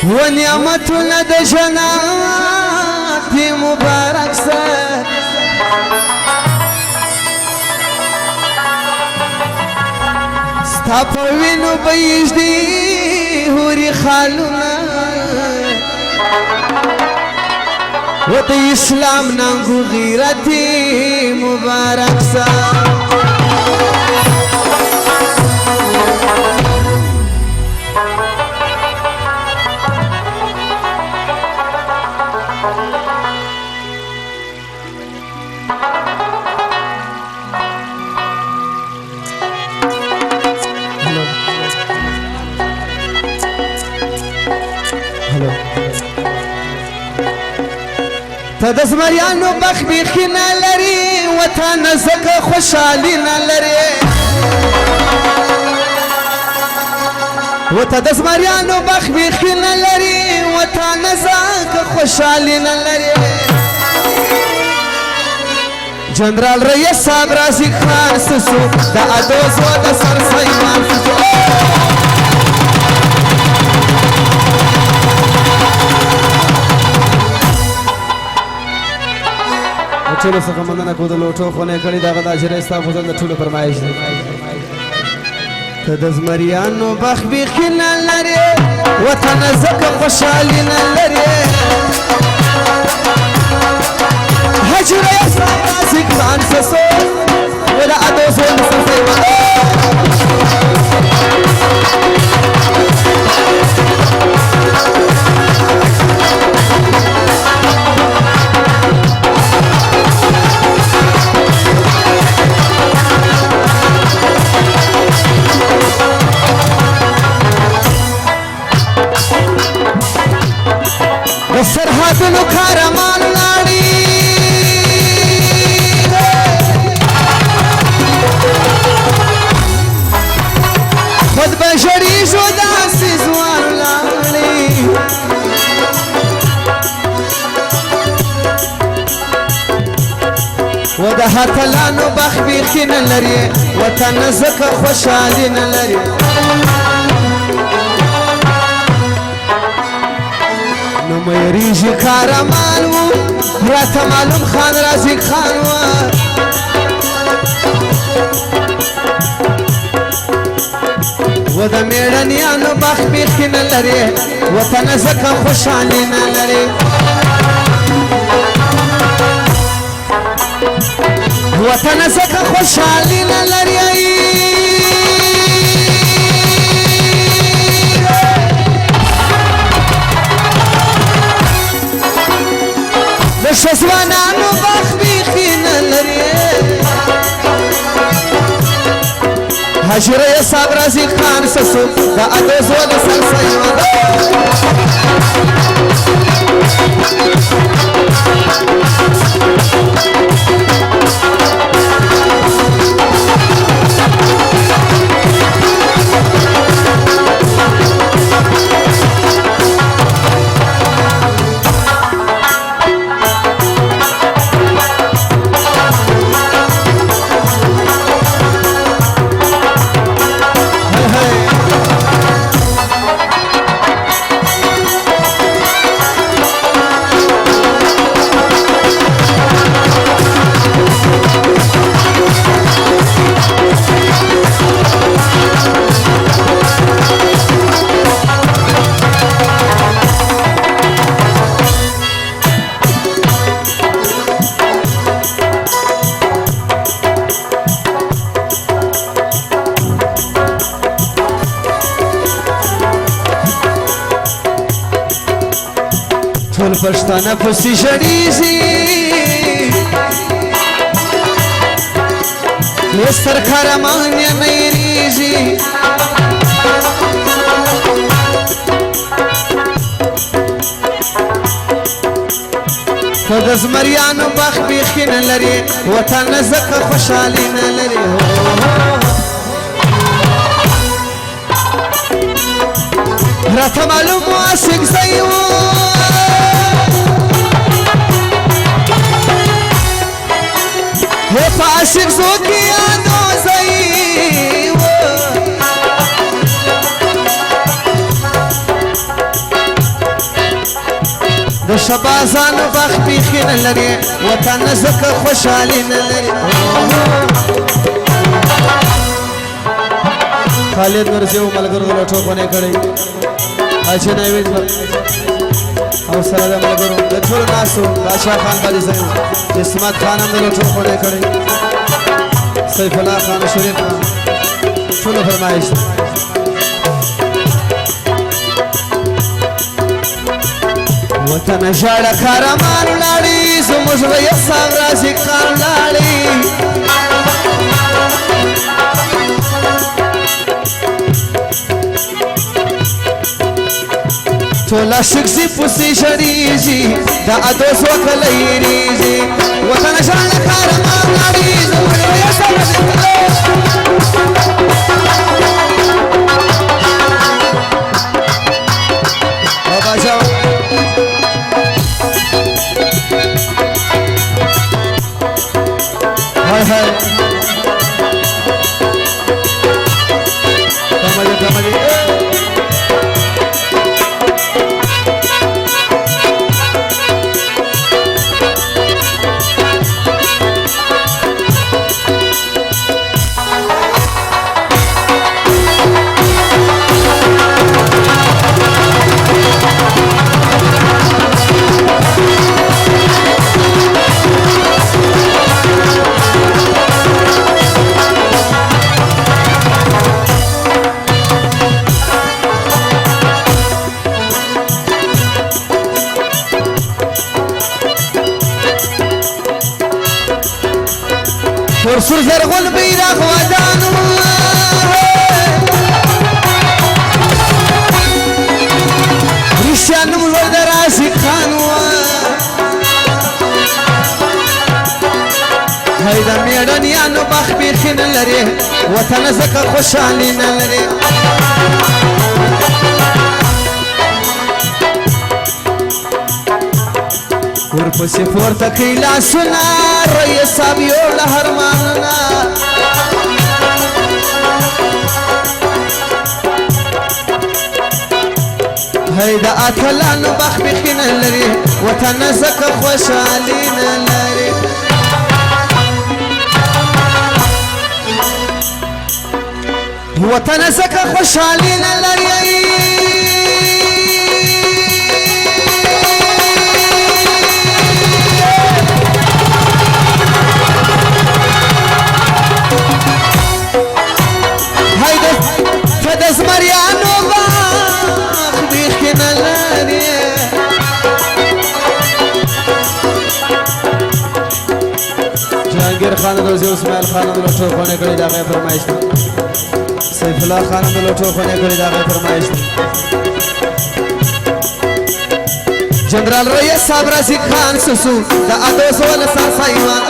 ونعمتنا د جنات مبارک سر ستا په وینو بهیږدي حورې خالونه و د اسلام ننګو غیرت مبارک سر ته د زمریانو بخ بیخي نه لري وطن ځکه خوشحالي نه لري و ته د زمریانو بخ بیخي نه لري وطن ځکه خوشحالي نه لري جنرال رئیس صاحب راشد خان سسو د ادوس و د سر سیمان سسو ټولو څخه مننه کوم د لوټو خونه کړي دغه د اجرې ستا غوښتل د ټولو فرمایش دی ته د زمریانو بخ بیخي نه لرې وطن ځکه خوشحالي نه لرې حجره صاحب راشد خان سسو و د ادوس و د سر سیمان سرحدونو کارمان لاړي خود بشري شو داسې ځوان لاړي و د هتلانو بخ بیخي نه لري وطن ځکه خوشحالي نه لري نو مېریږي کارمان و راته معلوم خان رازق خان و و د مېړنیانو بخ بیخي نه لري وطن ځکه خوشحالي نه لري وطن ځکه خوشحالي نه لري د شزوانانو بخ بیخي نه لري حجره صاحب راشد خان سسو د ادوس و د سر سیمان ټول پښتانه پسې ژړېږي له ستر کارمان یې نه هېرېږي خو د زمریانو بخ بیخي نه لري وطن ځکه خوشحالي نه لري راته معلوم و عاشق ځای و په عاشق زو کې یادو ځای و شبازانو بخ بیخی نه لري وطن زکه خوشحالي نه لري خالد نورزي او ملګرو د لوټو خونه کړی اچھا نایویز او سره د ملګرو د ټول ناسو بادشاہ خان باندې زنګ اسمت خان هم د لوټو خونه کړی سیف الله خان شریف خان ټول فرمایش وطن ژړه کارمان لاړې زموږ رئیس صاحب راځي کار لاړې ټول عاشق سي پسې شریږي دا ادوس وکلیږي وطن ژړه کارمان لاړې زموږ رئیس صاحب راځي بابا جاو Hai hai Kamali سر زرغون بیرغ ودانو رشان مولد راشد خانو هیدا میړنیانو بخ بیخي نه لري وطن زکه خوشحالي نه لري ورپسې پورته کړي لاسونه رئیس صاحب یوړه هرمانونه هی د اتلانو بخ بیخي نه لري وطن زکه خوشحالي نه لري وطن زکه خوشحالي نه لري فدز مریانو باخ بیخی نلاری جهانگیر خان روزی اسماعیل خان دو لوٹو خونے کڑی دا غیر فرمائش دی سیف اللہ خان دو لوٹو خونے کڑی دا غیر فرمائش دی جنرال رئیس صاحب رازی خان سسو دا ادوس و نسان سایمان